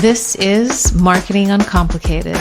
This is Marketing Uncomplicated.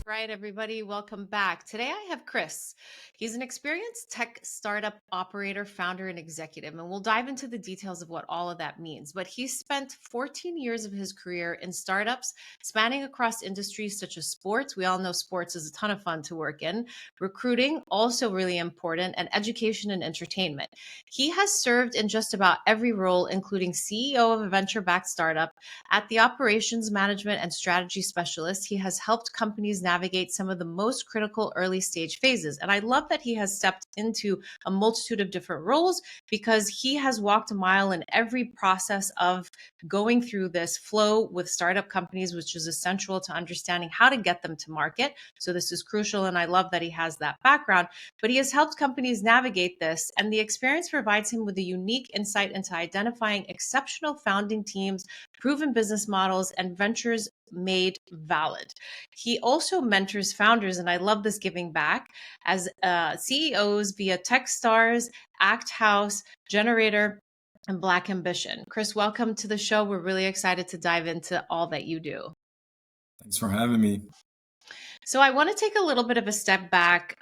Right, everybody, welcome back. Today I have Chris. He's an experienced tech startup operator, founder, and executive, and we'll dive into the details of what all of that means. But he spent 14 years of his career in startups, spanning across industries such as sports. We all know sports is a ton of fun to work in. Recruiting, also really important, and education and entertainment. He has served in just about every role, including CEO of a venture-backed startup. At the operations management and strategy specialist, he has helped companies navigate some of the most critical early stage phases. And I love that he has stepped into a multitude of different roles because he has walked a mile in every process of going through this flow with startup companies, which is essential to understanding how to get them to market. So this is crucial. And I love that he has that background, but he has helped companies navigate this. And the experience provides him with a unique insight into identifying exceptional founding teams, proven business models, and ventures made valid. He also mentors founders, and I love this giving back, as CEOs via Techstars, Act House, Generator, and Black Ambition. Chris, welcome to the show. We're really excited to dive into all that you do. Thanks for having me. So I want to take a little bit of a step back,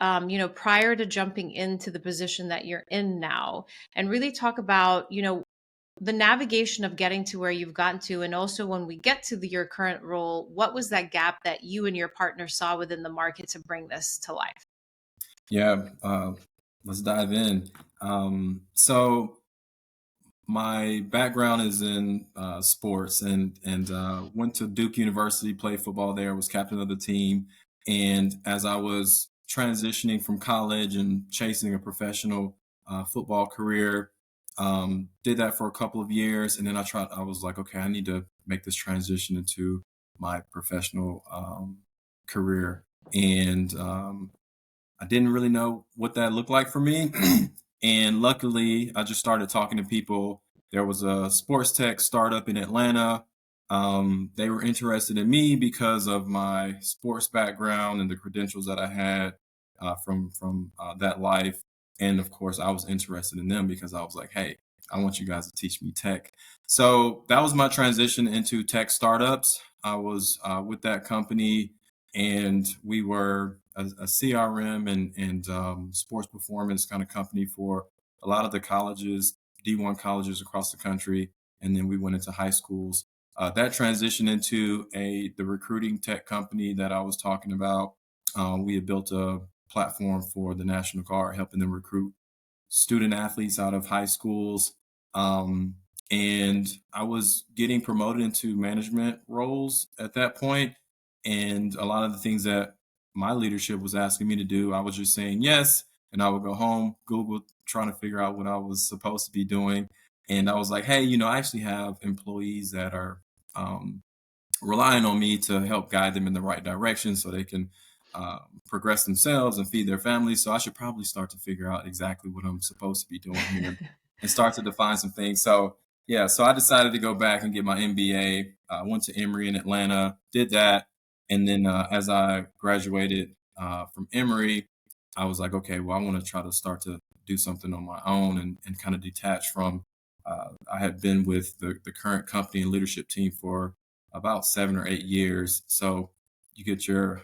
prior to jumping into the position that you're in now, and really talk about, the navigation of getting to where you've gotten to. And also when we get to your current role, what was that gap that you and your partner saw within the market to bring this to life? Yeah, let's dive in. So my background is in sports and went to Duke University, played football there, was captain of the team. And as I was transitioning from college and chasing a professional football career, did that for a couple of years. And then I was like, okay, I need to make this transition into my professional career. And I didn't really know what that looked like for me. And luckily, I just started talking to people. There was a sports tech startup in Atlanta. They were interested in me because of my sports background and the credentials that I had from that life. And of course, I was interested in them because I was like, hey, I want you guys to teach me tech. So that was my transition into tech startups. I was with that company, and we were a CRM and sports performance kind of company for a lot of the colleges, D1 colleges across the country. And then we went into high schools. That transitioned into the recruiting tech company that I was talking about. We had built a platform for the National Guard, helping them recruit student athletes out of high schools. And I was getting promoted into management roles at that point. And a lot of the things that my leadership was asking me to do, I was just saying yes. And I would go home, Google, trying to figure out what I was supposed to be doing. And I was like, hey, I actually have employees that are relying on me to help guide them in the right direction so they can progress themselves and feed their families. So I should probably start to figure out exactly what I'm supposed to be doing here and start to define some things. So yeah, so I decided to go back and get my MBA. I went to Emory in Atlanta, did that. And then as I graduated from Emory, I was like, okay, well, I want to try to start to do something on my own and kind of detach from, I had been with the current company and leadership team for about 7 or 8 years. So you get your,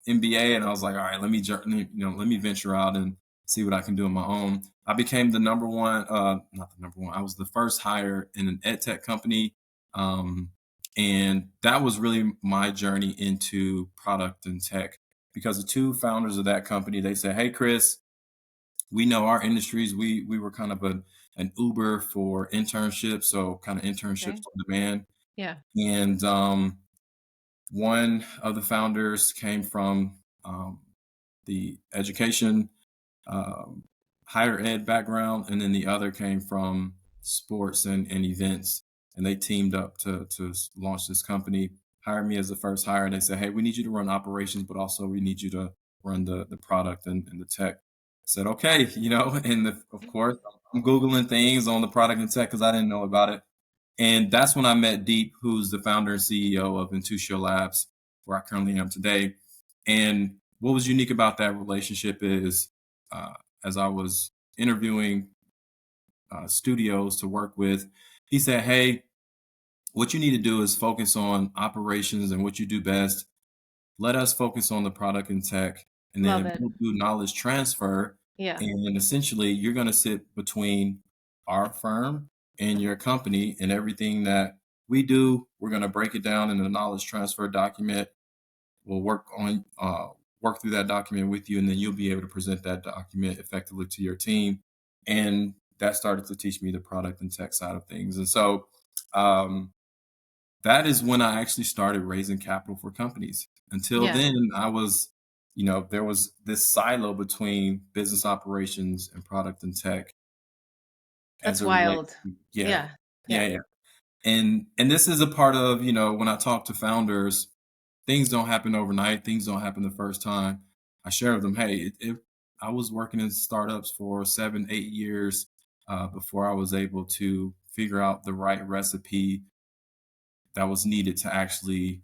MBA, and I was like, all right, let me venture out and see what I can do on my own. I became the number one, not the number one. I was the first hire in an ed tech company. And that was really my journey into product and tech, because the two founders of that company, they said, hey, Chris, we know our industries. We were kind of an Uber for internships. So kind of internships on demand. Yeah. And one of the founders came from the education, higher ed background, and then the other came from sports and events. And they teamed up to launch this company, hired me as the first hire. And they said, hey, we need you to run operations, but also we need you to run the product and the tech. I said, okay, and of course, I'm Googling things on the product and tech because I didn't know about it. And that's when I met Deep, who's the founder and CEO of Intucia Labs, where I currently am today. And what was unique about that relationship is as I was interviewing studios to work with, he said, hey, what you need to do is focus on operations and what you do best. Let us focus on the product and tech, and Love then it. we'll do knowledge transfer. Yeah. And essentially, you're going to sit between our firm and your company, and everything that we do, we're going to break it down in a knowledge transfer document. We'll work through that document with you, and then you'll be able to present that document effectively to your team. And that started to teach me the product and tech side of things. And so, um, that is when I actually started raising capital for companies. Until Yeah. then, I was, there was this silo between business operations and product and tech as That's it relates wild. to, yeah, Yeah. Yeah. yeah, yeah. And this is a part of, when I talk to founders, things don't happen overnight. Things don't happen the first time. I share with them, hey, I was working in startups for 7, 8 years before I was able to figure out the right recipe that was needed to actually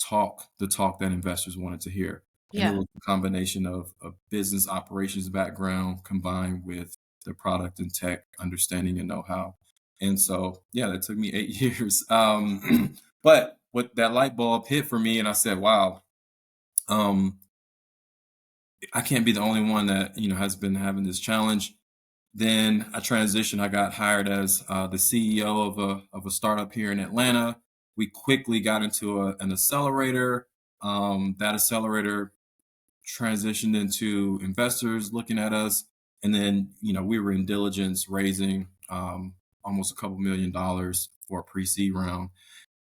talk the talk that investors wanted to hear. And it Yeah. was a combination of a business operations background combined with the product and tech understanding and know-how. And so, yeah, that took me 8 years. But what that light bulb hit for me, and I said, wow, um, I can't be the only one that, has been having this challenge. Then I transitioned. I got hired as the CEO of a startup here in Atlanta. We quickly got into an accelerator. That accelerator transitioned into investors looking at us, and then we were in diligence raising almost a couple $1 million for a pre-seed round.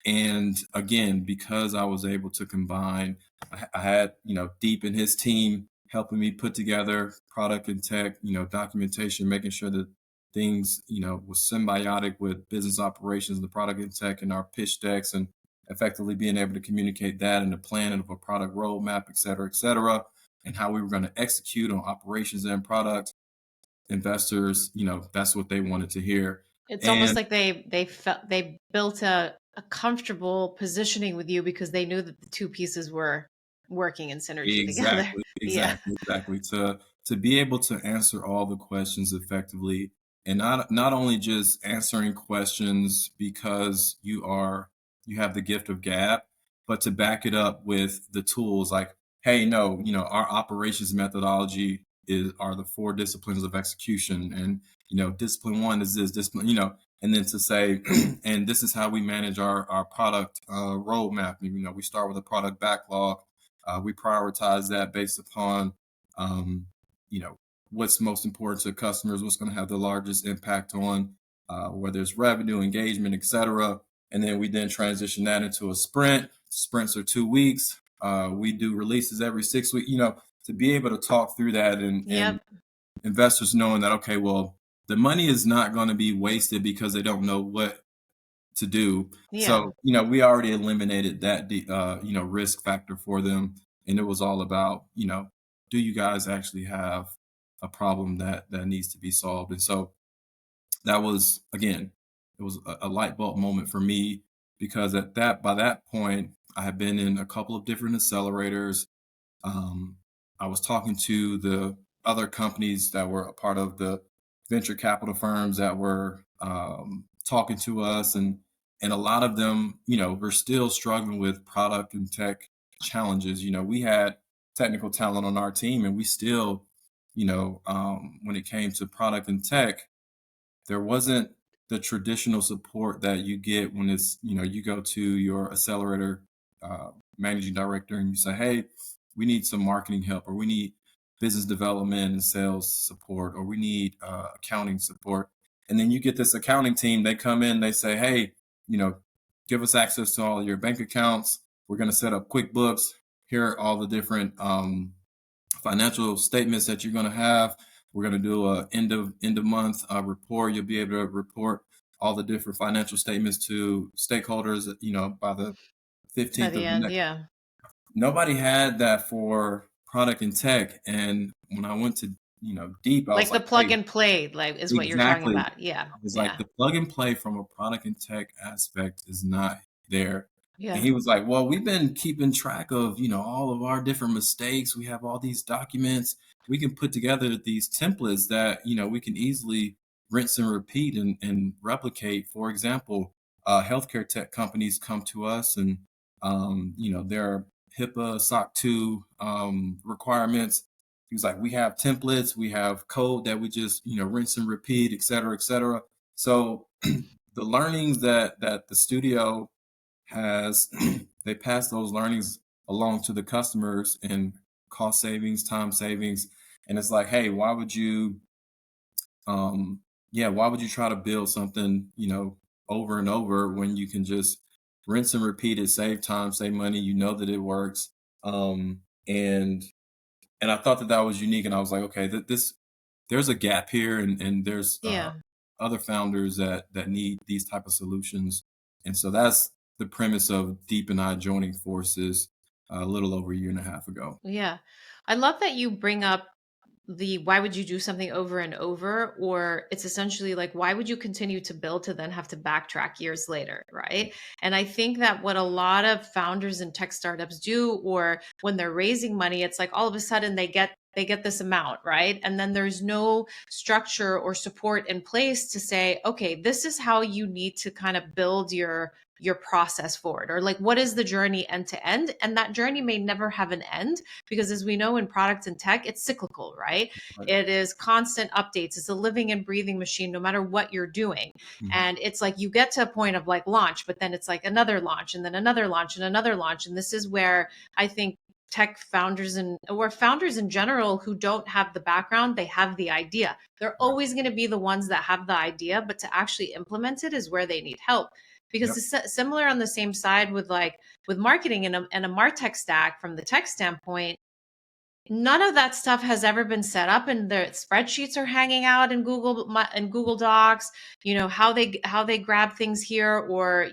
And again, because I was able to combine, I had, Deep in his team helping me put together product and tech, documentation, making sure that things, was symbiotic with business operations, the product and tech, and our pitch decks, and effectively being able to communicate that and the plan of a product roadmap, et cetera, and how we were going to execute on operations and product. Investors, that's what they wanted to hear. It's almost And like they felt they built a comfortable positioning with you because they knew that the two pieces were working in synergy together. exactly, Yeah. exactly, exactly. To be able to answer all the questions effectively, and not only just answering questions because you have the gift of gab, but to back it up with the tools like, hey, no, our operations methodology are the 4 disciplines of execution, and discipline one is this discipline, and then to say, and this is how we manage our product roadmap. We start with a product backlog. We prioritize that based upon, um, you know, what's most important to customers, what's going to have the largest impact on whether it's revenue, engagement, et cetera. And then we then transition that into a sprint. Sprints are 2 weeks. We do releases every 6 weeks. To be able to talk through that, and Yep. investors knowing that, okay, well, the money is not going to be wasted because they don't know what to do. Yeah. So, we already eliminated that, risk factor for them. And it was all about, do you guys actually have a problem that needs to be solved? And so that was, again, it was a light bulb moment for me, because by that point, I had been in a couple of different accelerators. um, I was talking to the other companies that were a part of the venture capital firms that were talking to us, and a lot of them, were still struggling with product and tech challenges. We had technical talent on our team, and we still, when it came to product and tech, there wasn't the traditional support that you get when it's, you go to your accelerator uh, managing director and you say, hey, we need some marketing help, or we need business development and sales support, or we need accounting support. And then you get this accounting team, they come in, they say, hey, you know, give us access to all your bank accounts. We're going to set up QuickBooks. Here are all the different financial statements that you're going to have. We're going to do a end of month report. You'll be able to report all the different financial statements to stakeholders, by the By 15th the of the end, next. yeah. Nobody had that for product and tech. And when I went to, deep, I was Like the like, plug hey, and play, like is what you're talking exactly. about. Yeah. I was like, Yeah. the plug and play from a product and tech aspect is not there. And Yeah. he was like, well, we've been keeping track of, all of our different mistakes. We have all these documents. We can put together these templates that, we can easily rinse and repeat and replicate. For example, healthcare tech companies come to us, and there are HIPAA, SOC 2 requirements. He was like, we have templates, we have code that we just rinse and repeat, et cetera, et cetera. So the learnings that the studio has, they pass those learnings along to the customers in cost savings, time savings. And it's like, hey, why would you try to build something, over and over when you can just rinse and repeat it, save time, save money, that it works. And I thought that was unique. And I was like, okay, there's a gap here, and there's Yeah. other founders that need these type of solutions. And so that's the premise of Deep and I joining forces a little over a year and a half ago. Yeah. I love that you bring up the why would you do something over and over, or it's essentially like why would you continue to build to then have to backtrack years later, right? And I think that what a lot of founders and tech startups do, or when they're raising money, it's like all of a sudden they get this amount, right? And then there's no structure or support in place to say, okay, this is how you need to kind of build your process forward, or like what is the journey end to end. And that journey may never have an end, because as we know in product and tech, it's cyclical, right? Right. It is constant updates. It's a living and breathing machine no matter what you're doing. Mhm. And it's like you get to a point of like launch, but then it's like another launch and then another launch and another launch. And this is where I think tech founders or founders in general who don't have the background, they have the idea. They're Right. always going to be the ones that have the idea, but to actually implement it is where they need help. Because Yep. it's similar on the same side with marketing and a martech stack. From the tech standpoint, none of that stuff has ever been set up, and the spreadsheets are hanging out in Google Docs. How they grab things here, or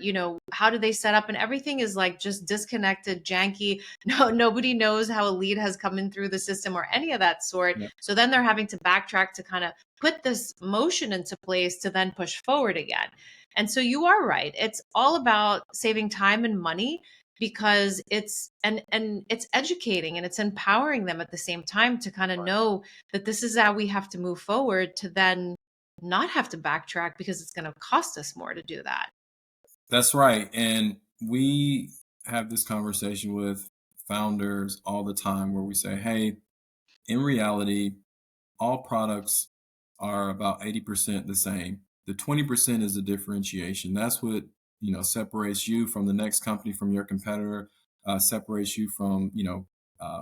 how do they set up, and everything is like just disconnected, janky. No, nobody knows how a lead has come in through the system or any of that sort. Yep. So then they're having to backtrack to kind of put this motion into place to then push forward again. And so you are right, it's all about saving time and money, because it's educating and it's empowering them at the same time to kind of Right. know that this is how we have to move forward to then not have to backtrack, because it's going to cost us more to do that. That's right. And we have this conversation with founders all the time where we say, hey, in reality, all products are about 80% the same. The 20% is the differentiation. That's what, separates you from the next company, from your competitor, separates you from,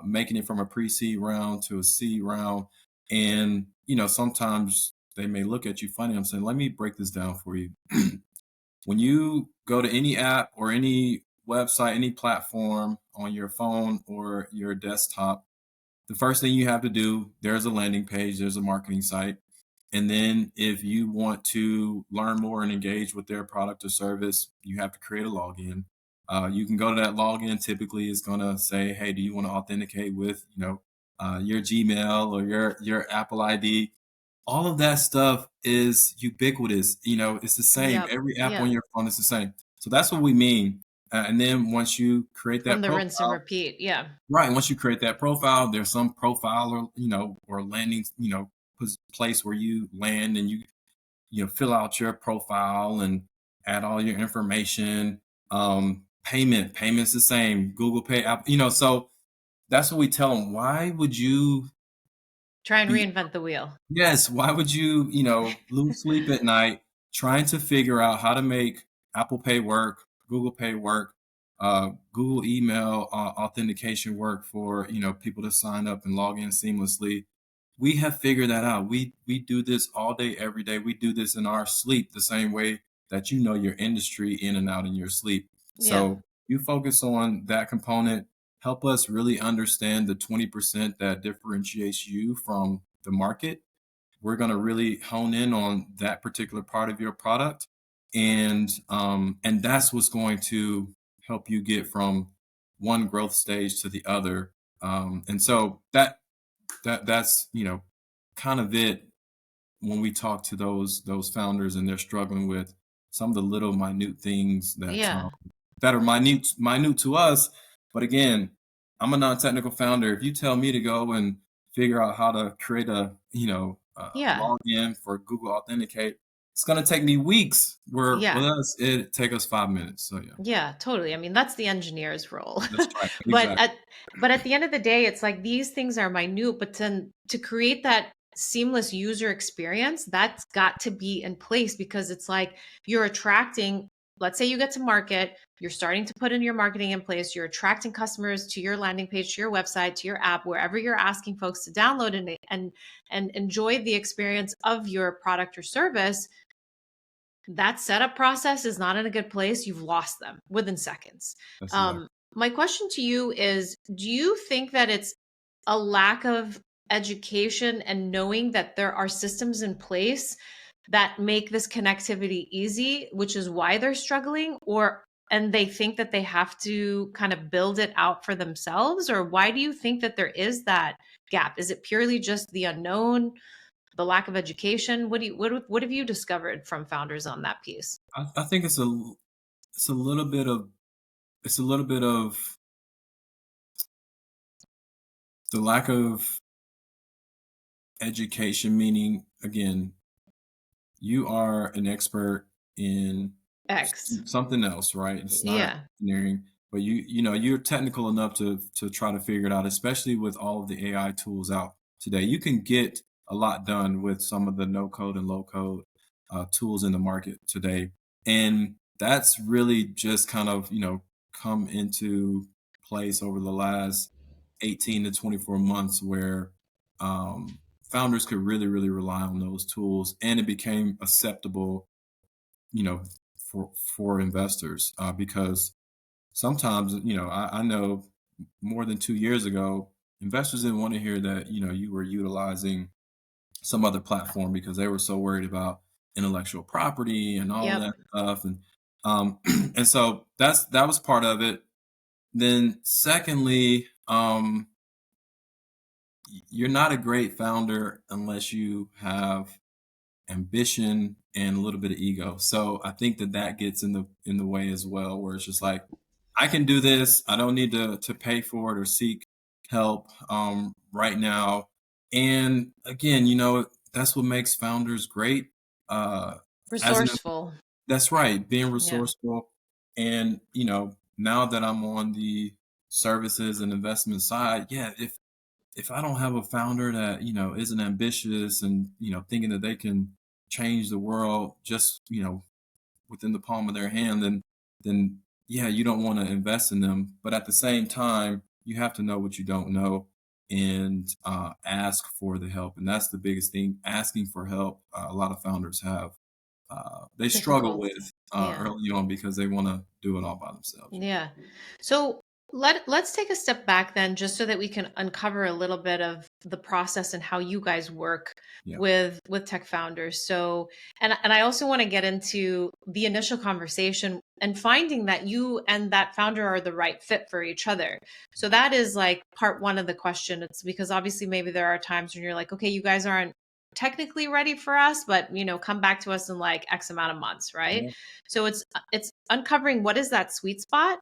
making it from a pre-seed round to a seed round. And, sometimes they may look at you funny. I'm saying, let me break this down for you. When you go to any app or any website, any platform on your phone or your desktop, the first thing you have to do, there's a landing page, there's a marketing site. And then if you want to learn more and engage with their product or service, you have to create a login. You can go to that login. Typically, it's going to say, hey, do you want to authenticate with, your Gmail or your Apple ID? All of that stuff is ubiquitous. It's the same. Yep. Every app Yeah. on your phone is the same. So that's what we mean. And then once you create From that the rinse and profile, repeat. Yeah. right. Once you create that profile, there's some profile or landing, place where you land, and you fill out your profile and add all your information. Payment's the same. Google Pay, Apple, so that's what we tell them. Why would you Try and be reinvent the wheel. Yes, why would you, lose sleep at night trying to figure out how to make Apple Pay work, Google Pay work, Google email authentication work for, people to sign up and log in seamlessly? We have figured that out. We do this all day, every day. We do this in our sleep the same way that you know your industry in and out in your sleep. Yeah. So you focus on that component, help us really understand the 20% that differentiates you from the market. We're going to really hone in on that particular part of your product, and that's what's going to help you get from one growth stage to the other. And so that's kind of it. When we talk to those founders and they're struggling with some of the little minute things Yeah. that are minute to us, but again, I'm a non-technical founder. If you tell me to go and figure out how to create a Yeah. login for Google Authenticate, it's going to take me weeks. Where Yeah. with us, it take us 5 minutes. So yeah, Yeah, totally. I mean, that's the engineer's role. that's right. But Exactly. at the end of the day, it's like these things are minute, but to create that seamless user experience, that's got to be in place because it's like you're attracting, let's say you get to market, you're starting to put in your marketing in place, you're attracting customers to your landing page, to your website, to your app, wherever you're asking folks to download and enjoy the experience of your product or service. That setup process is not in a good place, you've lost them within seconds. That's exactly. My question to you is, do you think that it's a lack of education and knowing that there are systems in place that make this connectivity easy, which is why they're struggling? Or and they think that they have to kind of build it out for themselves? Or why do you think that there is that gap? Is it purely just the unknown, the lack of education? What have you discovered from founders on that piece? I think it's a little bit of it's a little bit of the lack of education, meaning again, you are an expert in X. something else, right? It's not Yeah. engineering, but you know you're technical enough to try to figure it out, especially with all of the AI tools out today. You can get a lot done with some of the no code and low code tools in the market today, and that's really just kind of come into place over the last 18 to 24 months where founders could really rely on those tools, and it became acceptable, you know, for investors because sometimes, I know more than 2 years ago, investors didn't want to hear that, you were utilizing some other platform because they were so worried about intellectual property and all of Yep. that stuff. And and so that was part of it. Then secondly, you're not a great founder unless you have ambition and a little bit of ego. So I think that gets in the way as well, where it's just like, I can do this. I don't need to pay for it or seek help right now. And again, that's what makes founders great. Uh, as an Resourceful. That's right, being Yeah. resourceful. And now that I'm on the services and investment side, yeah, if I don't have a founder that, isn't ambitious and, thinking that they can change the world just, within the palm of their hand, then yeah, you don't want to invest in them. But at the same time, you have to know what you don't know and ask for the help. And that's the biggest thing, asking for help. A lot of founders have, they struggle Difficult. with Yeah. early on because they want to do it all by themselves. Yeah. So let's take a step back then, just so that we can uncover a little bit of the process and how you guys work Yeah. with tech founders. So and I also want to get into the initial conversation and finding that you and that founder are the right fit for each other. So that is like part one of the question. It's because obviously maybe there are times when you're like, okay, you guys aren't technically ready for us, but come back to us in like X amount of months, right? Yeah. So it's uncovering what is that sweet spot.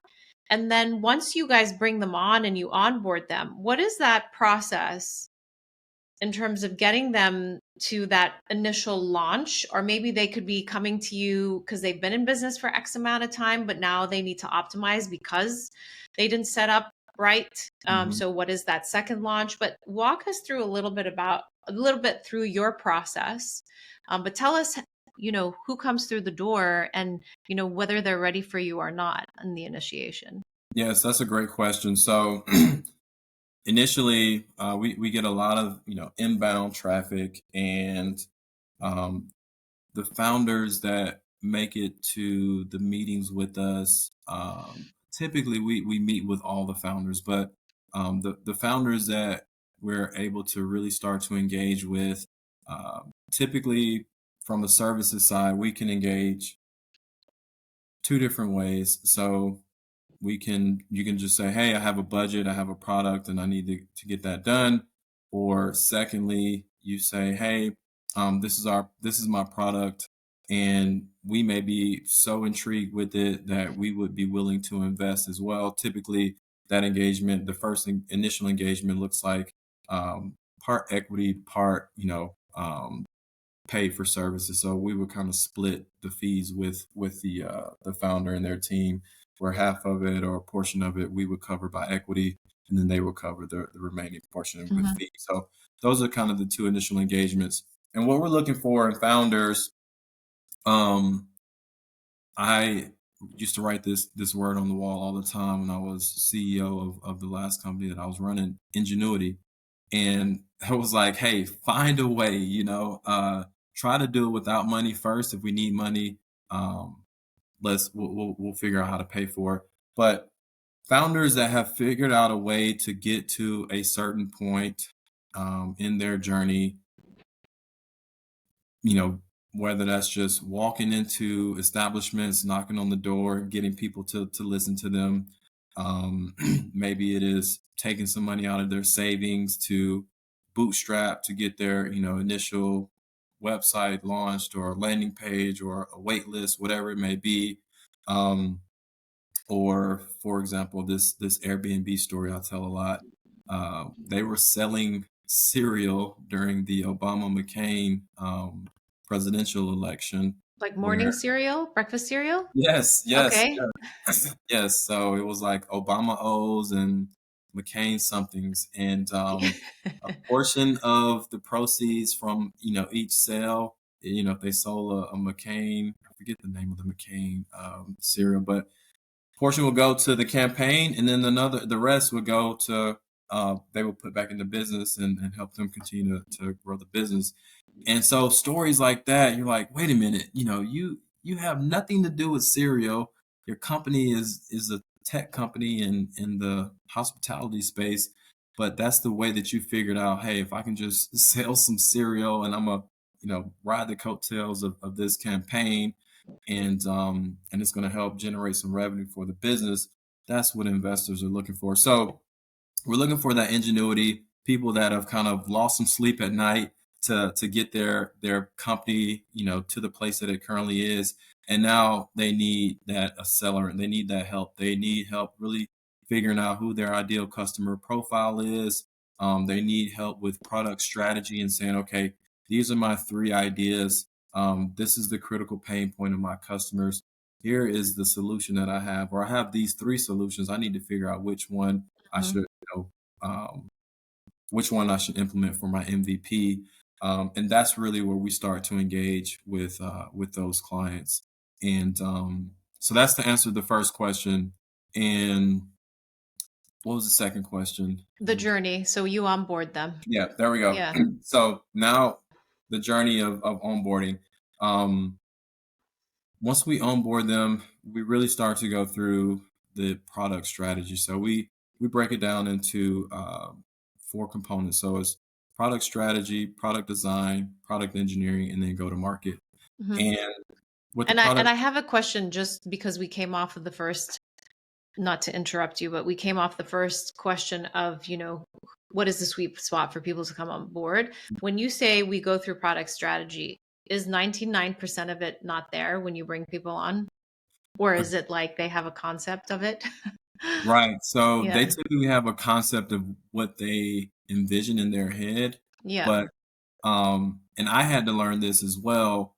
And then once you guys bring them on and you onboard them, what is that process in terms of getting them to that initial launch? Or maybe they could be coming to you because they've been in business for X amount of time, but now they need to optimize because they didn't set up right. Mhm. So what is that second launch? But walk us through a little bit through your process. But tell us, who comes through the door and, whether they're ready for you or not in the initiation. Yes, that's a great question. So initially, we get a lot of inbound traffic, and um, the founders that make it to the meetings with us, typically we meet with all the founders, but the founders that we're able to really start to engage with, typically from the services side, we can engage two different ways. So you can just say, hey, I have a budget, I have a product, and I need to get that done. Or secondly, you say, hey, this is my product, and we may be so intrigued with it that we would be willing to invest as well. Typically, that engagement, the first initial engagement, looks like part equity, part pay for services. So we would kind of split the fees with the founder and their team, where half of it or a portion of it we would cover by equity, and then they would cover the remaining portion with Mhm. fees. So those are kind of the two initial engagements. And what we're looking for in founders, I used to write this word on the wall all the time when I was CEO of the last company that I was running, ingenuity. And I was like, hey, find a way, try to do it without money first. If we need money, um, we'll figure out how to pay for it. But founders that have figured out a way to get to a certain point in their journey, you know, whether that's just walking into establishments, knocking on the door, getting people to listen to them. Maybe it is taking some money out of their savings to bootstrap to get their, initial website launched or a landing page or a wait list, whatever it may be. Um, or for example, this Airbnb story I tell a lot. They were selling cereal during the Obama McCain presidential election. Like morning Where cereal, breakfast cereal? yes, yes, Okay. yes, yes. So it was like Obama O's and McCain somethings, and a portion of the proceeds from each sale. If they sold a McCain, I forget the name of the McCain cereal, but portion will go to the campaign, and then the rest would go to they will put back into business and help them continue to grow the business. And so stories like that, you're like, wait a minute, you have nothing to do with cereal. Your company is a tech company in the hospitality space, but that's the way that you figured out, hey, if I can just sell some cereal and I'm a ride the coattails of this campaign, and it's going to help generate some revenue for the business. That's what investors are looking for. So we're looking for that ingenuity, people that have kind of lost some sleep at night to get their company to the place that it currently is, and now they need that accelerant. They need that help. They need help really figuring out who their ideal customer profile is. They need help with product strategy and saying, okay, these are my three ideas. This is the critical pain point of my customers. Here is the solution that I have, or I have these three solutions. I need to figure out which one I Mhm. should, um, which one I should implement for my MVP. And that's really where we start to engage with those clients. And so that's to answer the first question. And what was the second question? The journey. So you onboard them. Yeah, there we go. Yeah. So now the journey of onboarding. Um, Once we onboard them, we really start to go through the product strategy. So we break it down into four components. So it's product strategy, product design, product engineering, and then go to market. Mhm. And with the And product, I have a question just because we came off of the first, not to interrupt you, but we came off the first question of, what is the sweet spot for people to come on board? When you say we go through product strategy, is 99% of it not there when you bring people on? Or is it like they have a concept of it? right? So they Yeah. typically have a concept of what they envision in their head, Yeah. but and I had to learn this as well.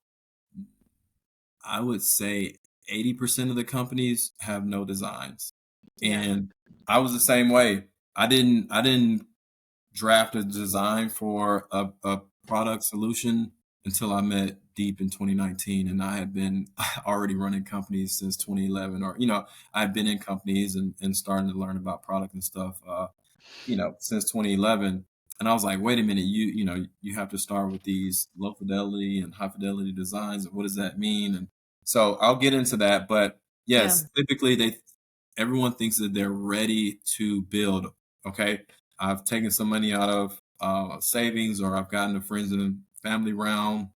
I would say 80% of the companies have no designs. Yeah. And I was the same way. I didn't draft a design for a product solution until I met Deep in 2019. And I had been already running companies since 2011, or, I've been in companies and starting to learn about product and stuff, since 2011. And I was like, wait a minute, you have to start with these low fidelity and high fidelity designs. And what does that mean? And so I'll get into that. But Yeah. yes, typically everyone thinks that they're ready to build. Okay. I've taken some money out of savings, or I've gotten a friends and family round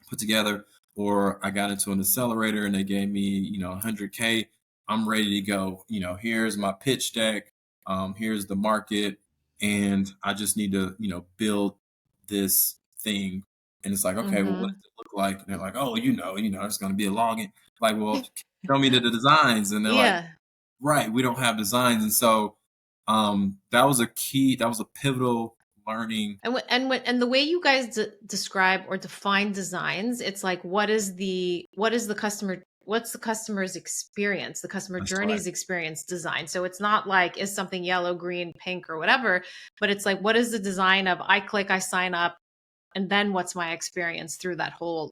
put together, or I got into an accelerator and they gave me, 100K. I'm ready to go. Here's my pitch deck. Here's the market, and I just need to, build this thing. And it's like, okay, well, what Hmm. does it look like? And they're like, oh, it's going to be a login. Like, well, show me the designs. And they're like, Yeah. right, we don't have designs. And so that was a pivotal learning. And the way you guys describe or define designs, it's like what's the customer's experience, the customer That's right. journey's experience design. So it's not like is something yellow, green, pink, or whatever, but it's like what is the design of I click, I sign up, and then what's my experience through that whole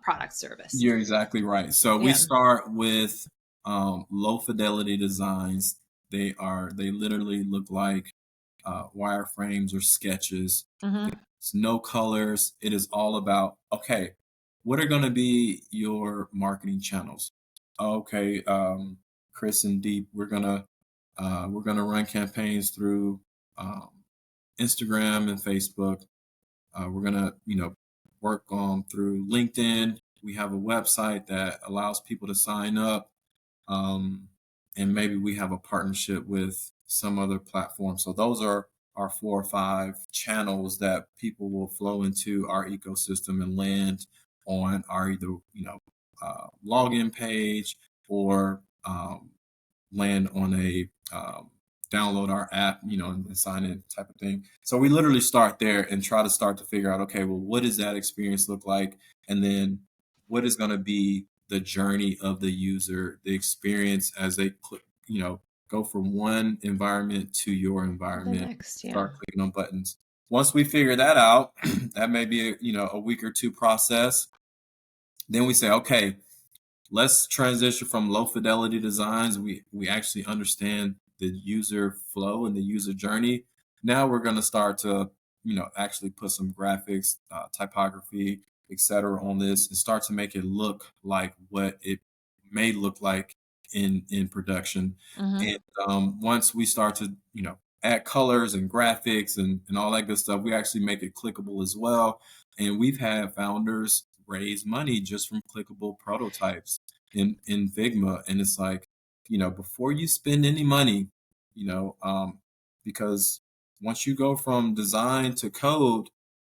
product service. You're exactly right. So we Yeah. start with low fidelity designs. They literally look like wireframes or sketches. Mm-hmm. It's no colors. It is all about, okay, what are going to be your marketing channels? Okay, Chris and Deep, we're gonna run campaigns through um, Instagram and Facebook. We're gonna, work on through LinkedIn. We have a website that allows people to sign up, um, and maybe we have a partnership with some other platform. So those are our 4 or 5 channels that people will flow into our ecosystem and land on our either login page or land on a download our app, and sign in type of thing. So we literally start there and try to start to figure out, okay, well, what does that experience look like? And then what is going to be the journey of the user, the experience as they click, go from one environment to your The environment, next, yeah. start clicking on buttons. Once we figure that out, that may be a week or two process. Then we say, okay, let's transition from low fidelity designs. We actually understand the user flow and the user journey. Now we're going to start to actually put some graphics, typography, etc. on this and start to make it look like what it may look like in production. Mm-hmm. And once we start to add colors and graphics and all that good stuff, we actually make it clickable as well. And we've had founders raise money just from clickable prototypes in Figma. And it's like, before you spend any money, because once you go from design to code,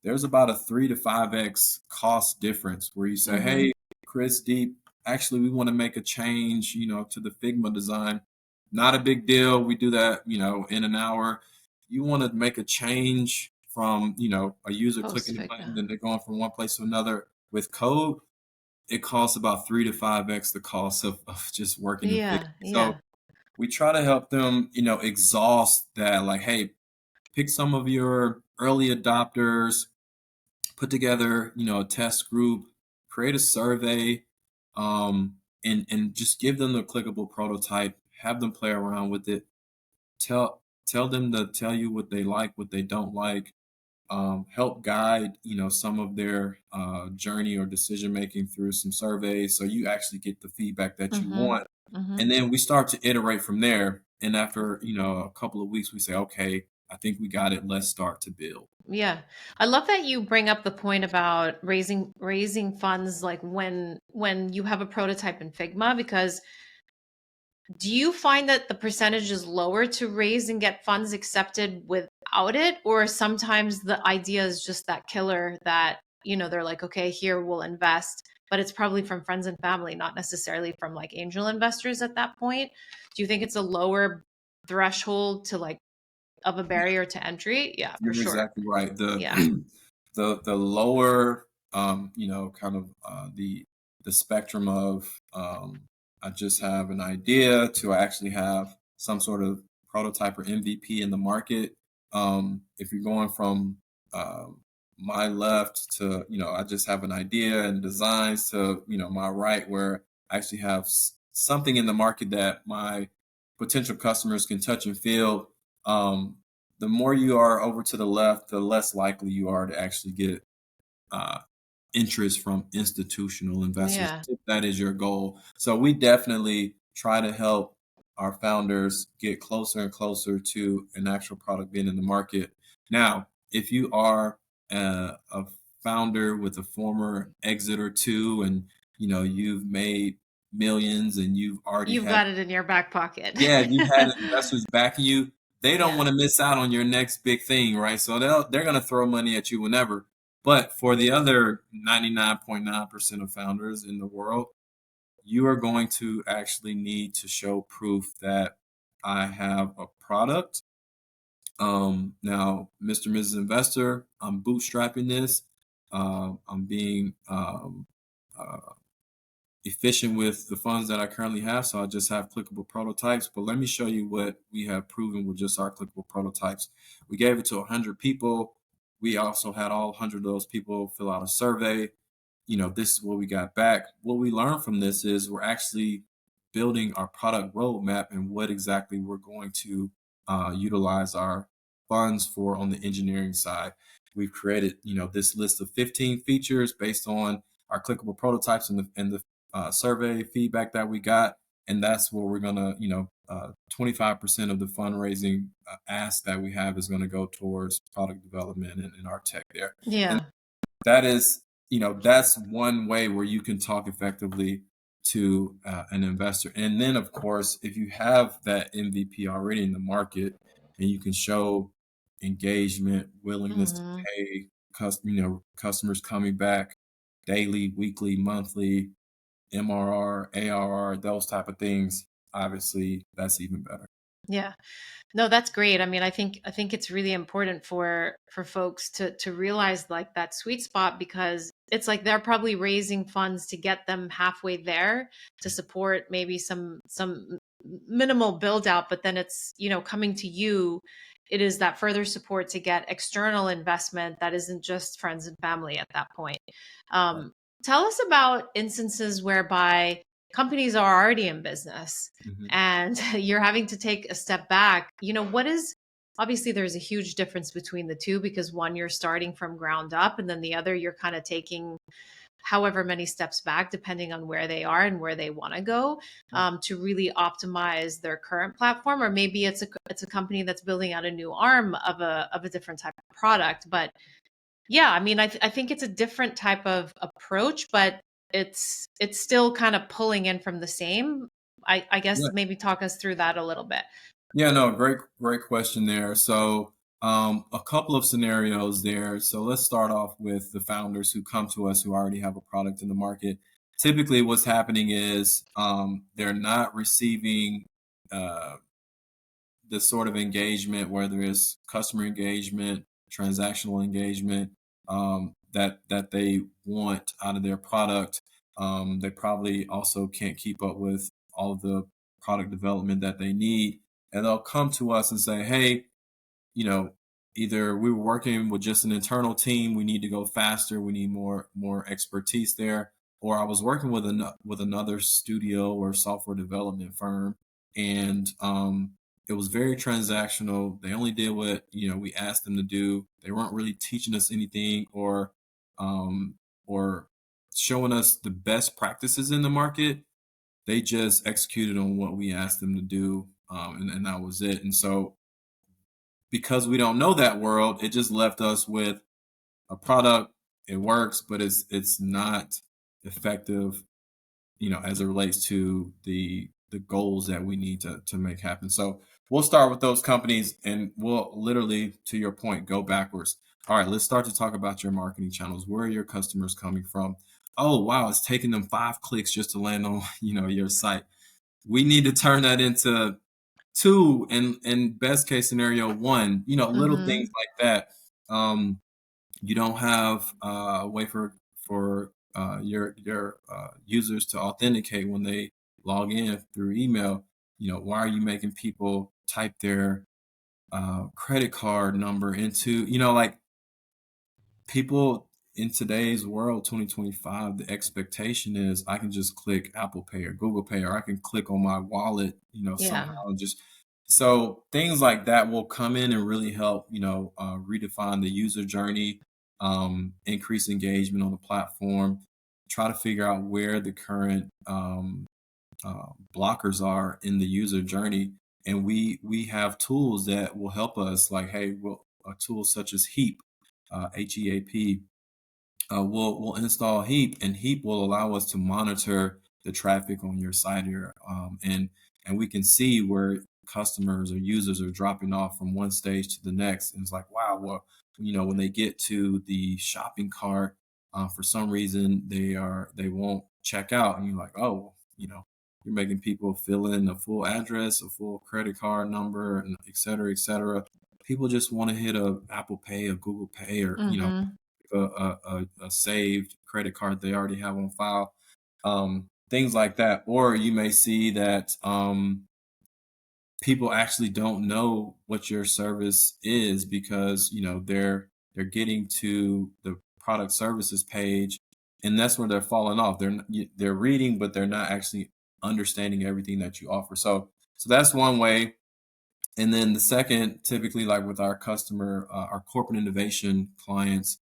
there's about a 3 to 5x cost difference where you say, Mm-hmm. hey, Chris, Deep, actually, we want to make a change, to the Figma design. Not a big deal. We do that, in an hour. You want to make a change from, a user Post clicking a button Figma. and they're going from one place to another with code. It costs about 3 to 5x the cost of just working in Figma. Yeah, So yeah. we try to help them, exhaust that. Like, hey, pick some of your early adopters, put together, a test group, create a survey, and just give them the clickable prototype, have them play around with it, tell them to tell you what they like, what they don't like, help guide, some of their journey or decision making through some surveys, so you actually get the feedback that you Mm-hmm. want, Mm-hmm. and then we start to iterate from there. And after a couple of weeks, we say, okay, I think we got it. Let's start to build. Yeah. I love that you bring up the point about raising funds like when you have a prototype in Figma, because do you find that the percentage is lower to raise and get funds accepted without it, or sometimes the idea is just that killer that, they're like, okay, here we'll invest, but it's probably from friends and family, not necessarily from like angel investors at that point. Do you think it's a lower threshold to like of a barrier to entry? Yeah, for You're sure. exactly right. The Yeah. the lower, kind of the spectrum of I just have an idea to actually have some sort of prototype or MVP in the market. If you're going from um, my left to I just have an idea and designs to my right, where I actually have something in the market that my potential customers can touch and feel. The more you are over to the left, the less likely you are to actually get uh, interest from institutional investors, Yeah. if that is your goal. So we definitely try to help our founders get closer and closer to an actual product being in the market. Now, if you are a founder with a former exit or two, and you've made millions and you've already You've had, got it in your back pocket. yeah, if you've had investors backing you, they don't Yeah. want to miss out on your next big thing, right? So they're going to throw money at you whenever. But for the other 99.9% of founders in the world, you are going to actually need to show proof that I have a product Now, Mr. and Mrs. Investor, I'm bootstrapping this. I'm being uh, efficient with the funds that I currently have. So I just have clickable prototypes. But let me show you what we have proven with just our clickable prototypes. We gave it to 100 people. We also had all 100 of those people fill out a survey. This is what we got back. What we learned from this is we're actually building our product roadmap and what exactly we're going to utilize our funds for on the engineering side. We've created, this list of 15 features based on our clickable prototypes and the survey feedback that we got. And that's where we're going to, 25% of the fundraising ask that we have is going to go towards product development and our tech there. And Yeah. that is, that's one way where you can talk effectively to an investor. And then, of course, if you have that MVP already in the market and you can show engagement, willingness to Hmm. pay, customers coming back daily, weekly, monthly, MRR, ARR, those type of things, obviously that's even better. Yeah. No, that's great. I mean, I think it's really important for folks to realize like that sweet spot, because it's like they're probably raising funds to get them halfway there to support maybe some minimal build out, but then it's, coming to you, it is that further support to get external investment that isn't just friends and family at that point. Right. Um, Tell us about instances whereby companies are already in business Mhm. and you're having to take a step back. What is, obviously there's a huge difference between the two, because one, you're starting from ground up, and then the other, you're kind of taking however many steps back depending on where they are and where they want to go, to really optimize their current platform. Or maybe it's a company that's building out a new arm of a different type of product. But yeah, I mean, I think it's a different type of approach, but it's still kind of pulling in from the same. I Yeah. guess maybe talk us through that a little bit. Yeah, no, great question there. So, a couple of scenarios there. So let's start off with the founders who come to us who already have a product in the market. Typically, what's happening is they're not receiving uh, the sort of engagement, whether it's customer engagement, transactional engagement, that they want out of their product. They probably also can't keep up with all of the product development that they need, and they'll come to us and say, "Hey, you know, either we were working with just an internal team, we need to go faster, we need more expertise there, or I was working with another studio or software development firm, and it was very transactional. They only did what we asked them to do. They weren't really teaching us anything um, or showing us the best practices in the market. They just executed on what we asked them to do, and that was it. And so because we don't know that world, it just left us with a product. It works, but it's not effective, as it relates to the goals that we need to make happen. So we'll start with those companies, and we'll literally, to your point, go backwards. All right, let's start to talk about your marketing channels. Where are your customers coming from? Oh, wow, it's taking them 5 clicks just to land on, your site. We need to turn that into two, and best case scenario, one, little things Hmm. like that. You don't have a way for your users to authenticate when they log in through email. Why are you making people type their credit card number into, like, people in today's world, 2025, the expectation is I can just click Apple Pay or Google Pay, or I can click on my wallet, somehow, Yeah. and just so things like that will come in and really help, redefine the user journey, increase engagement on the platform, try to figure out where the current blockers are in the user journey. And we have tools that will help us, like, hey, well, a tool such as Heap, HEAP, we'll install Heap, and Heap will allow us to monitor the traffic on your site here, and we can see where customers or users are dropping off from one stage to the next. And it's like, wow, well, when they get to the shopping cart, for some reason they won't check out, and you're like, oh, you're making people fill in a full address, a full credit card number, and et cetera, et cetera. people just want to hit a Apple Pay, a Google Pay, or Mm-hmm. a saved credit card they already have on file, things like that. Or you may see that people actually don't know what your service is because they're getting to the product services page, and that's where they're falling off. They're reading, but they're not actually understanding everything that you offer. So that's one way. And then the second, typically, like with our our corporate innovation clients,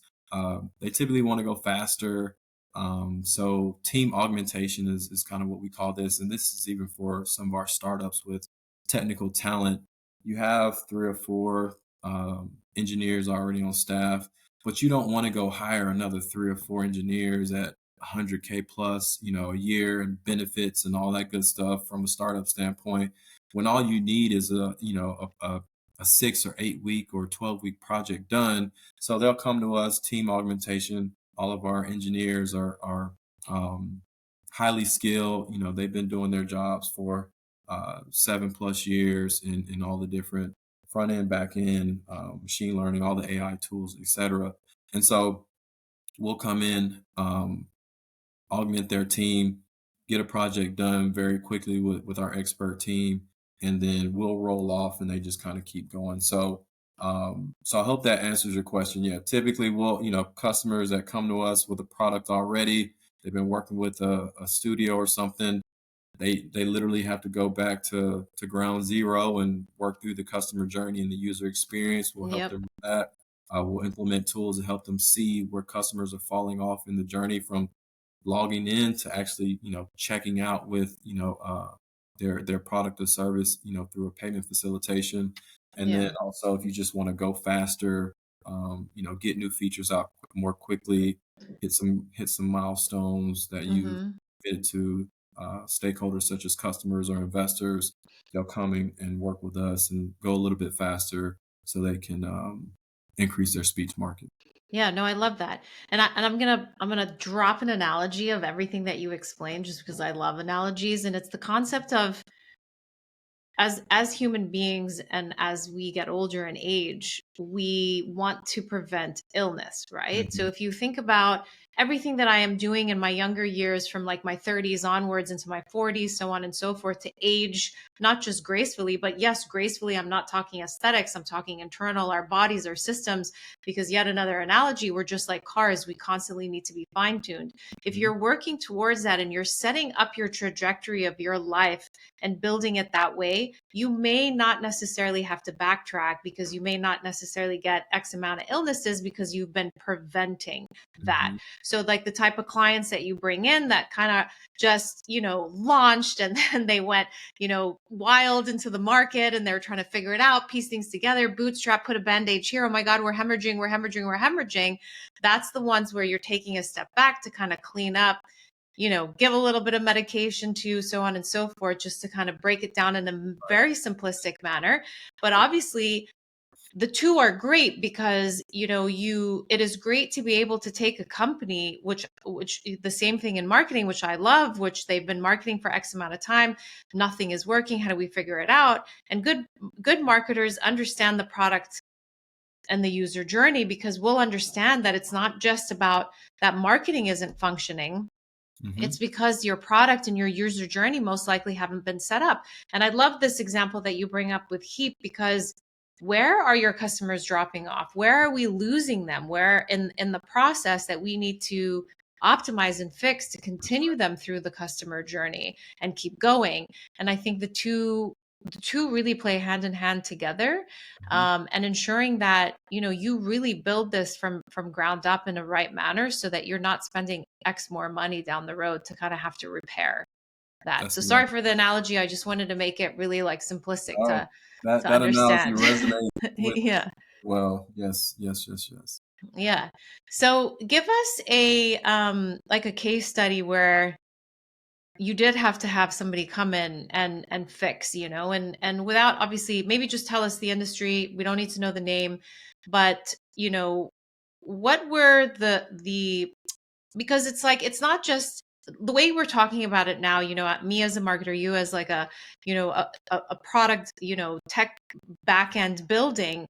they typically want to go faster. So team augmentation is kind of what we call this. And this is even for some of our startups with technical talent. You have 3 or 4 engineers already on staff, but you don't want to go hire another 3 or 4 engineers at 100K plus, a year, and benefits and all that good stuff from a startup standpoint, when all you need is a 6 or 8 week or 12-week project done. So they'll come to us, team augmentation. All of our engineers are highly skilled. They've been doing their jobs for 7+ years in all the different front end, back end, machine learning, all the AI tools, etc. And so we'll come in, augment their team, get a project done very quickly with our expert team, and then we'll roll off and they just kind of keep going. So I hope that answers your question. Yeah, typically customers that come to us with a product already, they've been working with a studio or something. They literally have to go back to ground zero and work through the customer journey and the user experience. We'll help Yep. them with that. We'll implement tools to help them see where customers are falling off in the journey from logging in to actually, checking out with, their product or service, through a payment facilitation. And Yeah. then also, if you just want to go faster, get new features out more quickly, hit some milestones that you Mm-hmm. fit to stakeholders such as customers or investors, they'll come in and work with us and go a little bit faster so they can increase their speed to market. Yeah, no, I love that. And I'm gonna drop an analogy of everything that you explained just because I love analogies. And it's the concept of, as human beings and as we get older in age, we want to prevent illness, right? So Mhm. if you think about everything that I am doing in my younger years, from like my 30s onwards into my 40s, so on and so forth, to age not just gracefully, but yes, gracefully. I'm not talking aesthetics, I'm talking internal, our bodies, our systems, because yet another analogy, we're just like cars, we constantly need to be fine-tuned. If Mhm. you're working towards that and you're setting up your trajectory of your life and building it that way, you may not necessarily have to backtrack, because you may not necessarily get X amount of illnesses because you've been preventing that. Mhm. So, like the type of clients that you bring in that kind of just, launched and then they went, wild into the market and they're trying to figure it out, piece things together, bootstrap, put a bandage here. Oh my God, we're hemorrhaging, we're hemorrhaging, we're hemorrhaging. That's the ones where you're taking a step back to kind of clean up, give a little bit of medication to, so on and so forth, just to kind of break it down in a very simplistic manner. But obviously, the two are great because it is great to be able to take a company, which the same thing in marketing, which I love, which they've been marketing for X amount of time, nothing is working, how do we figure it out? And good marketers understand the product and the user journey, because we'll understand that it's not just about that marketing isn't functioning, it's Mhm. because your product and your user journey most likely haven't been set up. And I love this example that you bring up with Heap, because where are your customers dropping off? Where are we losing them? Where in the process that we need to optimize and fix to continue them through the customer journey and keep going? And I think the two really play hand in hand together, Mhm. and ensuring that you really build this from ground up in a right manner, so that you're not spending X more money down the road to kind of have to repair that. That's So right. sorry for the analogy, I just wanted to make it really like simplistic Oh, to that analogy understand. resonates with Yeah. well. Yes, yes, yes, yes. Yeah. So give us a like a case study where you did have to have somebody come in and fix, and without, obviously, maybe just tell us the industry, we don't need to know the name, but what were the because it's like, it's not just the way we're talking about it now, me as a marketer, you as like a product, tech back end building.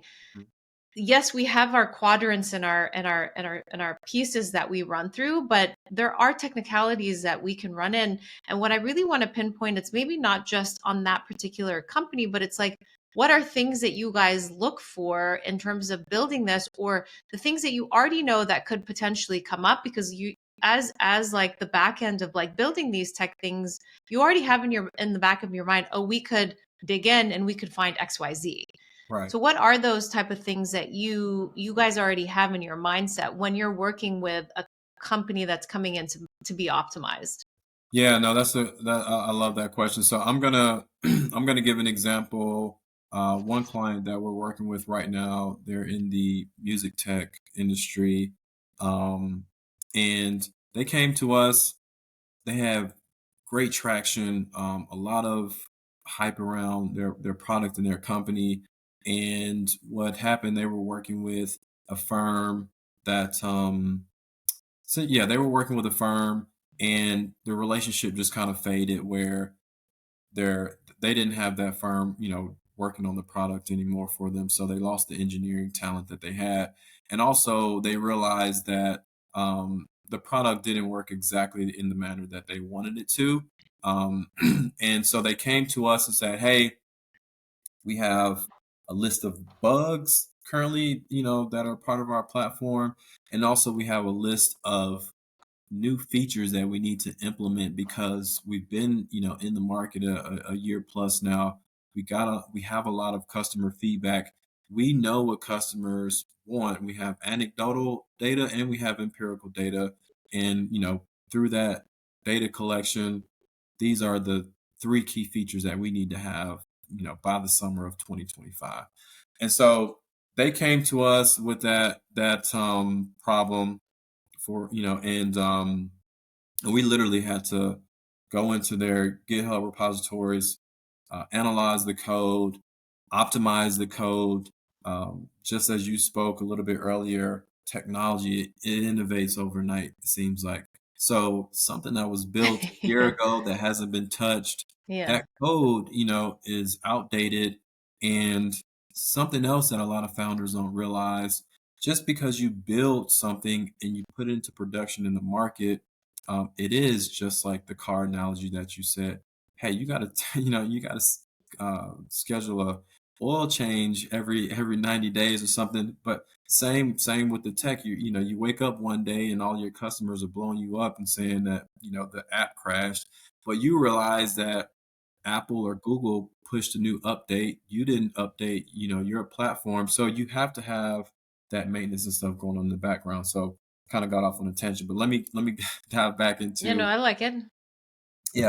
Yes, we have our quadrants and our pieces that we run through, but there are technicalities that we can run in. And what I really want to pinpoint, it's maybe not just on that particular company, but it's like, what are things that you guys look for in terms of building this, or the things that you already know that could potentially come up? Because you, as like the back end of like building these tech things, you already have in the back of your mind, oh, we could dig in and we could find XYZ. Right. So what are those type of things that you guys already have in your mindset when you're working with a company that's coming in to be optimized? Yeah, no, I love that question. So I'm gonna I'm gonna give an example. One client that we're working with right now, they're in the music tech industry, and they came to us. They have great traction, a lot of hype around their product and their company. And what happened? They were working with a firm that so yeah, they were working with a firm, and the relationship just kind of faded where they didn't have that firm, working on the product anymore for them. So they lost the engineering talent that they had. And also they realized that the product didn't work exactly in the manner that they wanted it to. Um, and so they came to us and said, hey, we have a list of bugs currently, that are part of our platform. And also we have a list of new features that we need to implement because we've been, in the market a year plus now. We have a lot of customer feedback. We know what customers want. We have anecdotal data and we have empirical data. And, through that data collection, these are the three key features that we need to have, by the summer of 2025. And so they came to us with that problem for, and we literally had to go into their GitHub repositories, analyze the code, optimize the code. Just as you spoke a little bit earlier, technology, it innovates overnight, it seems like. So something that was built a year ago that hasn't been touched, Yeah. that code, is outdated. And something else that a lot of founders don't realize, just because you build something and you put it into production in the market, it is just like the car analogy that you said. Hey, you got to, you got to schedule a oil change every 90 days or something. But same with the tech. You wake up one day and all your customers are blowing you up and saying that the app crashed, but you realize that Apple or Google pushed a new update. You didn't update, your platform. So you have to have that maintenance and stuff going on in the background. So kind of got off on a tangent, but let me dive back into I like it.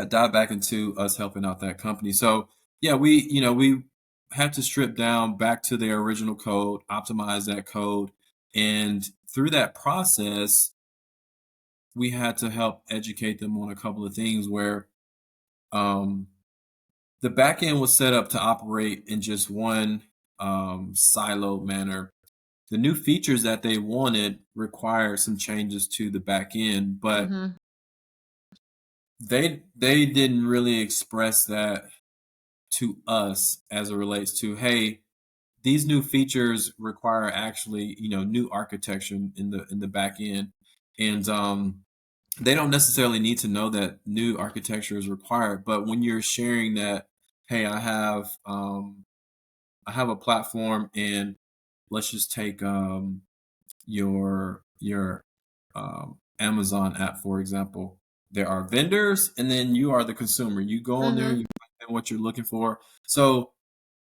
dive back into us helping out that company. So yeah, we had to strip down back to their original code, optimize that code, and through that process, we had to help educate them on a couple of things where um, the back end was set up to operate in just one siloed manner. The new features that they wanted required some changes to the back end, but Mm-hmm. they didn't really express that to us as it relates to, hey, these new features require actually, new architecture in the back end. And they don't necessarily need to know that new architecture is required, but when you're sharing that, hey, I have a platform, and let's just take your Amazon app, for example. There are vendors, and then you are the consumer. You go on there, Mm-hmm. you find what you're looking for. So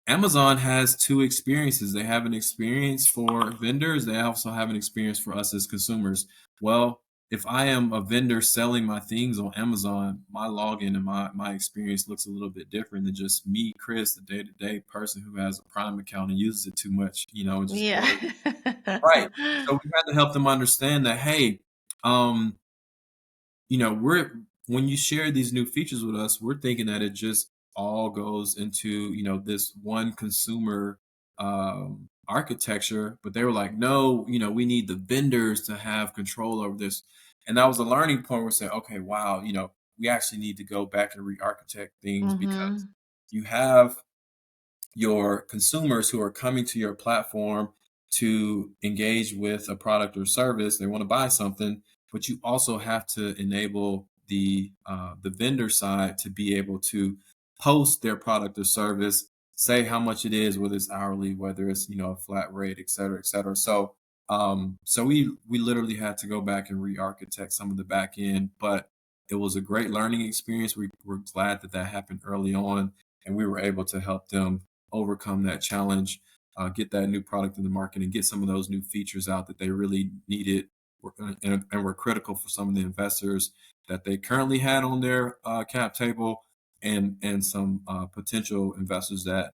Amazon has two experiences. They have an experience for vendors. They also have an experience for us as consumers. Well, if I am a vendor selling my things on Amazon, my login and my experience looks a little bit different than just me, Chris, the day-to-day person who has a Prime account and uses it too much, and just Yeah. orders. Right. So we had to help them understand that, hey, um, we're when you share these new features with us, we're thinking that it just all goes into, this one consumer architecture. But they were like, no, we need the vendors to have control over this. And that was a learning point where we said, okay, wow, we actually need to go back and re-architect things because Mhm. you have your consumers who are coming to your platform to engage with a product or service. They want to buy something, but you also have to enable the vendor side to be able to post their product or service, say how much it is, whether it's hourly, whether it's a flat rate, et cetera, et cetera. So we literally had to go back and re-architect some of the back end, but it was a great learning experience. We're glad that that happened early on, and we were able to help them overcome that challenge, get that new product in the market, and get some of those new features out that they really needed and were critical for some of the investors that they currently had on their cap table, and some potential investors that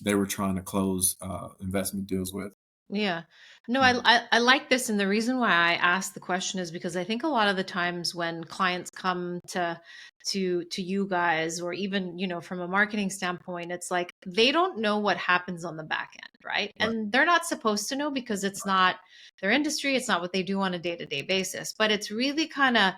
they were trying to close investment deals with. Yeah. No, Mhm. I like this. And the reason why I asked the question is because I think a lot of the times when clients come to you guys, or even, from a marketing standpoint, it's like they don't know what happens on the back end, right? Right. And they're not supposed to know because it's not their industry, it's not what they do on a day-to-day basis. But it's really kind of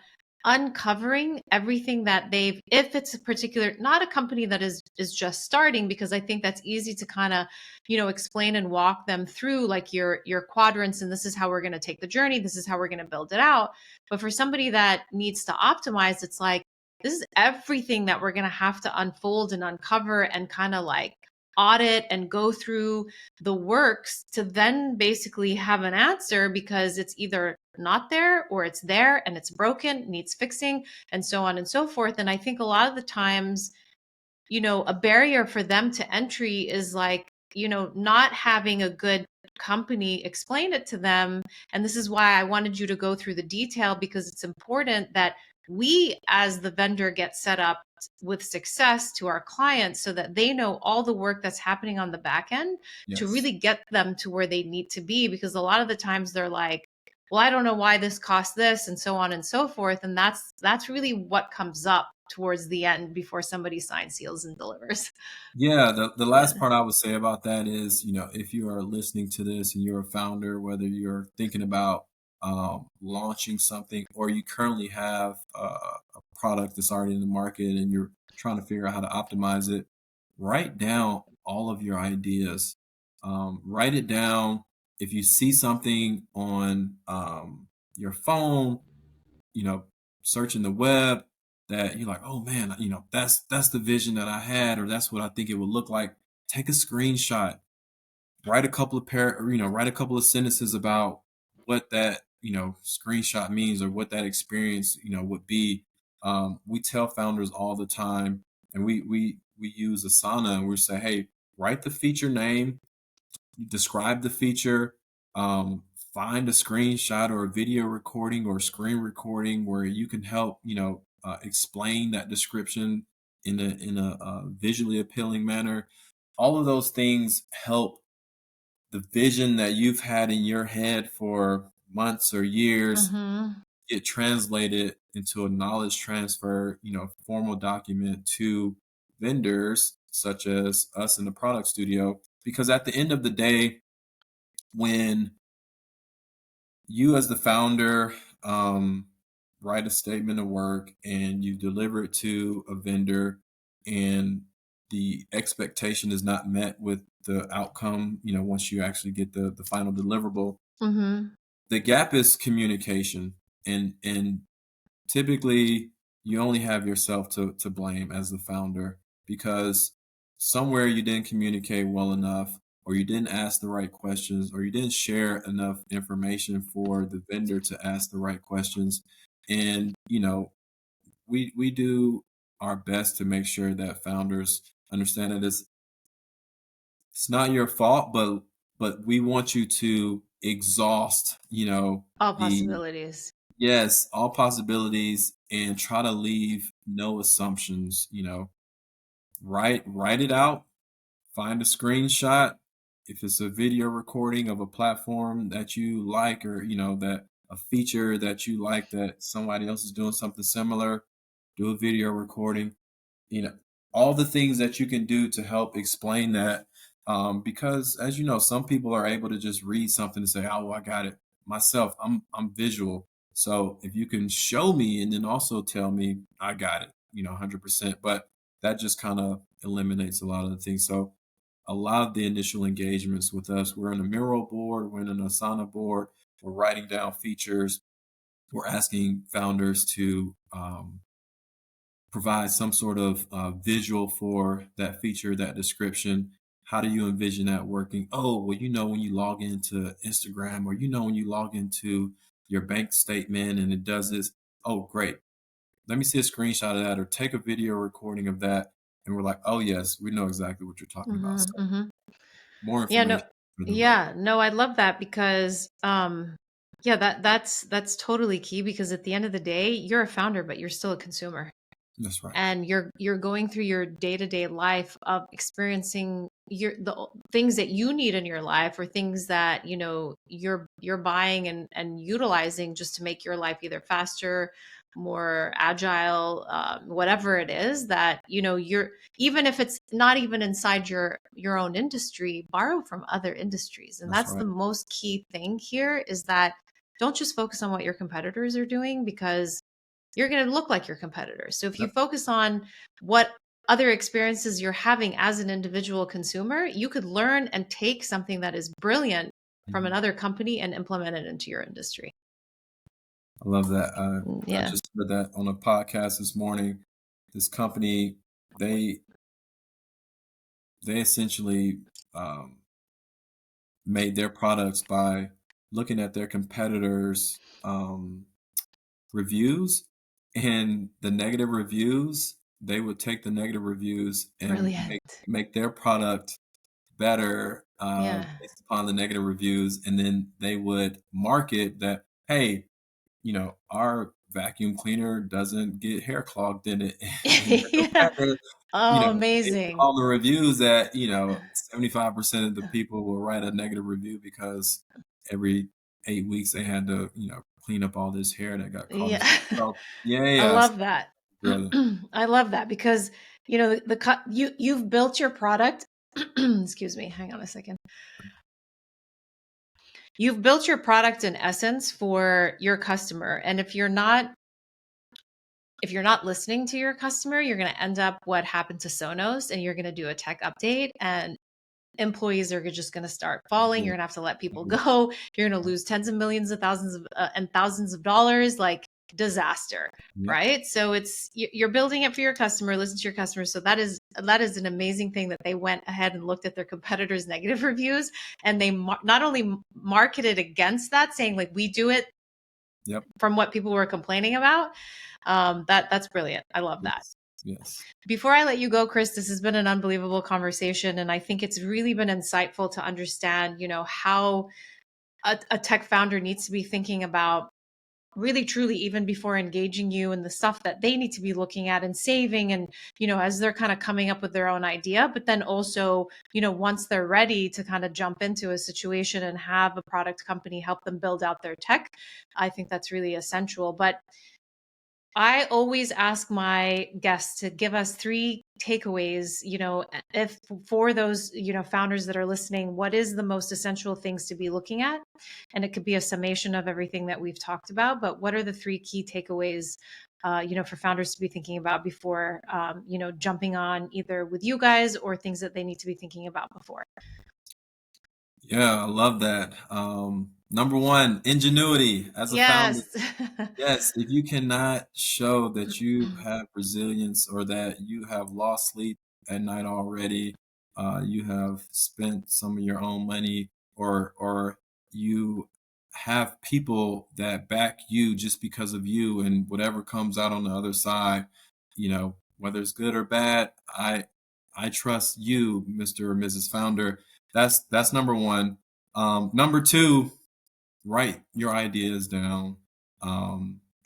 uncovering everything that they've, if it's a particular, not a company that is just starting, because I think that's easy to kind of, explain and walk them through, like your quadrants, and this is how we're going to take the journey, this is how we're going to build it out. But for somebody that needs to optimize, it's like this is everything that we're going to have to unfold and uncover and kind of like audit and go through the works to then basically have an answer, because it's either not there or it's there and it's broken, needs fixing, and so on and so forth. And I think a lot of the times, a barrier for them to entry is like, not having a good company explain it to them. And this is why I wanted you to go through the detail, because it's important that we, as the vendor, get set up with success to our clients so that they know all the work that's happening on the back end to Yes. really get them to where they need to be. Because a lot of the times they're like, well, I don't know why this costs this, and so on and so forth. And that's really what comes up towards the end before somebody signs, seals, and delivers. Yeah, the last Yeah. part I would say about that is, if you are listening to this and you're a founder, whether you're thinking about launching something or you currently have a product that's already in the market and you're trying to figure out how to optimize it, write down all of your ideas. Write it down. If you see something on your phone, you know, searching the web that you're like, oh man, that's the vision that I had, or that's what I think it would look like. Take a screenshot, write a couple of write a couple of sentences about what that, screenshot means or what that experience, would be. We tell founders all the time, and we use Asana, and we say, hey, write the feature name, describe the feature, um, find a screenshot or a video recording or screen recording where you can help, explain that description in a visually appealing manner. All of those things help the vision that you've had in your head for months or years Mm-hmm. get translated into a knowledge transfer, formal document to vendors such as us in the product studio. Because at the end of the day, when you as the founder write a statement of work and you deliver it to a vendor and the expectation is not met with the outcome, once you actually get the final deliverable, Mm-hmm. the gap is communication. And typically you only have yourself to blame as the founder, because somewhere you didn't communicate well enough, or you didn't ask the right questions, or you didn't share enough information for the vendor to ask the right questions. And we do our best to make sure that founders understand that it's not your fault, but we want you to exhaust All the possibilities. yes, all possibilities, and try to leave no assumptions, write it out, find a screenshot. If it's a video recording of a platform that you like, or that a feature that you like that somebody else is doing something similar, do a video recording. you know all the things that you can do to help explain that, because as you know, some people are able to just read something and say, oh, well, I got it myself. I'm visual. So if you can show me and then also tell me, I got it, 100%. But that just kind of eliminates a lot of the things. So a lot of the initial engagements with us, we're in a Miro board, we're in an Asana board, we're writing down features, we're asking founders to provide some sort of visual for that feature, that description. How do you envision that working? Oh, well, when you log into Instagram, or when you log into your bank statement and it does this. Oh, great. Let me see a screenshot of that, or take a video recording of that. And we're like, oh, yes, we know exactly what you're talking about. So more Yeah, no, information for them. yeah, no, I love that because, yeah, that's totally key because at the end of the day, you're a founder, but you're still a consumer. That's right. And you're going through your day-to-day life of experiencing the things that you need in your life, or things that you're buying and utilizing just to make your life either faster, more agile, whatever it is that you're, even if it's not even inside your own industry, borrow from other industries. And That's that's right. the most key thing here, is that don't just focus on what your competitors are doing, because you're going to look like your competitors. So if you Yep. focus on what other experiences you're having as an individual consumer, you could learn and take something that is brilliant from Mhm. another company and implement it into your industry. I love that. I Yeah. just heard that on a podcast this morning. This company, they essentially um, made their products by looking at their competitors' reviews, and the negative reviews. They would take the negative reviews and Brilliant. make their product better Yeah. based upon the negative reviews, and then they would market that, hey, our vacuum cleaner doesn't get hair clogged in it. And their Yeah. competitor, Oh, based amazing. upon the reviews, that 75% of the people will write a negative review because every 8 weeks they had to clean up all this hair that got caught in. Yeah. So yeah, I yeah, so love that. brilliant. I love that because you've built your product. Excuse me, hang on a second. You've built your product in essence for your customer. And if you're not listening to your customer, you're going to end up what happened to Sonos, and you're going to do a tech update, and employees are just going to start falling. Yeah, You're going to have to let people yeah, go. You're going to lose tens of millions of thousands of and thousands of dollars, like disaster, yep, right? So you're building it for your customer. Listen to your customer. So that is an amazing thing that they went ahead and looked at their competitors' negative reviews, and they not only marketed against that, saying like, we do it yep, from what people were complaining about. That's brilliant. I love that. yes, yes. Before I let you go, Chris, this has been an unbelievable conversation. And I think it's really been insightful to understand, how a tech founder needs to be thinking about, really truly, even before engaging you, and the stuff that they need to be looking at and saving, and as they're kind of coming up with their own idea. But then also, once they're ready to kind of jump into a situation and have a product company help them build out their tech, I think that's really essential. But I always ask my guests to give us three takeaways, if for those, founders that are listening, what is the most essential things to be looking at? And it could be a summation of everything that we've talked about, but what are the three key takeaways, for founders to be thinking about before, jumping on either with you guys, or things that they need to be thinking about before? Yeah, I love that. Number one, ingenuity as a founder. Yes. Yes, if you cannot show that you have resilience, or that you have lost sleep at night already, you have spent some of your own money, or you have people that back you just because of you, and whatever comes out on the other side, whether it's good or bad, I trust you, Mr. or Mrs. Founder. That's number one. Number two, write your ideas down.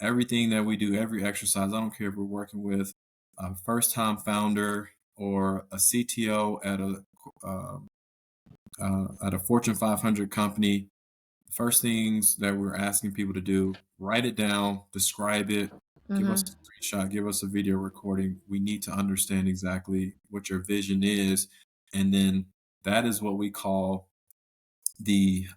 Everything that we do, every exercise, I don't care if we're working with a first time founder or a CTO uh, at a Fortune 500 company. The first things that we're asking people to do: write it down, describe it, give us Hmm. a screenshot, give us a video recording. We need to understand exactly what your vision is, and then that is what we call the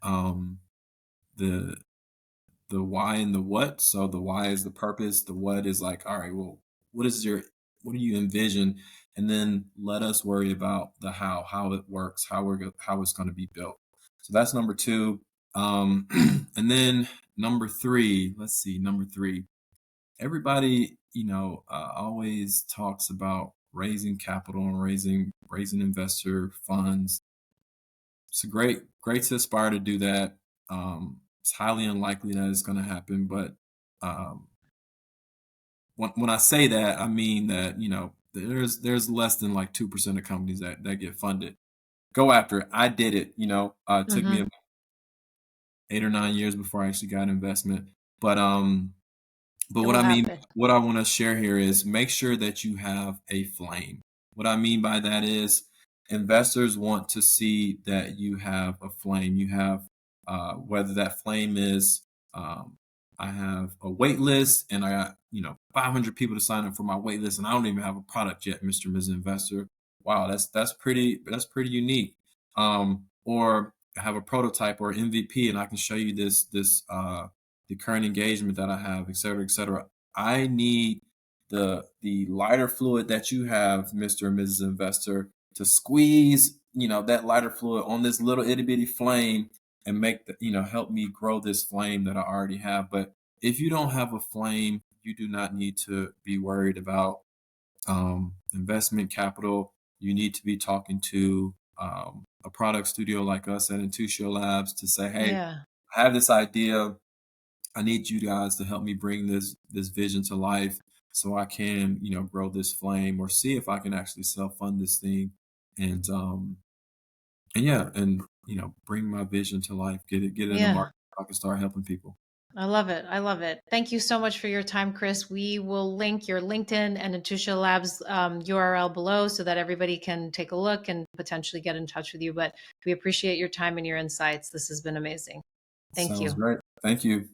the the why and the what. So the why is the purpose. The what is like, all right, well, what is your, what do you envision? And then let us worry about the how it works, how it's going to be built. So that's number two. And then number three, let's see, number three, everybody, always talks about raising capital and raising investor funds. It's a great to aspire to do that. It's highly unlikely that it's going to happen, but um, when I say that, I mean that there's less than like 2% of companies that get funded. Go after it. I did it. It took me Hmm. about 8 or 9 years before I actually got investment. But It what will I mean, happen. what I want to share here is make sure that you have a flame. What I mean by that is investors want to see that you have a flame. You have, whether that flame is, um, I have a wait list and I got, 500 people to sign up for my wait list and I don't even have a product yet, Mr. and Mrs. Investor. Wow, that's pretty unique. Or I have a prototype or MVP and I can show you the current engagement that I have, et cetera, et cetera. I need the lighter fluid that you have, Mr. and Mrs. Investor, to squeeze, that lighter fluid on this little itty bitty flame and help me grow this flame that I already have. But if you don't have a flame, you do not need to be worried about investment capital. You need to be talking to a product studio like us at Intucia Labs to say, hey, Yeah. I have this idea. I need you guys to help me bring this vision to life so I can, grow this flame or see if I can actually self-fund this thing and yeah, and bring my vision to life, get it in the Yeah. market so I can start helping people. I love it. I love it. Thank you so much for your time, Chris. We will link your LinkedIn and Intuitia Labs URL below so that everybody can take a look and potentially get in touch with you. But we appreciate your time and your insights. This has been amazing. Thank Sounds you. great. Thank you.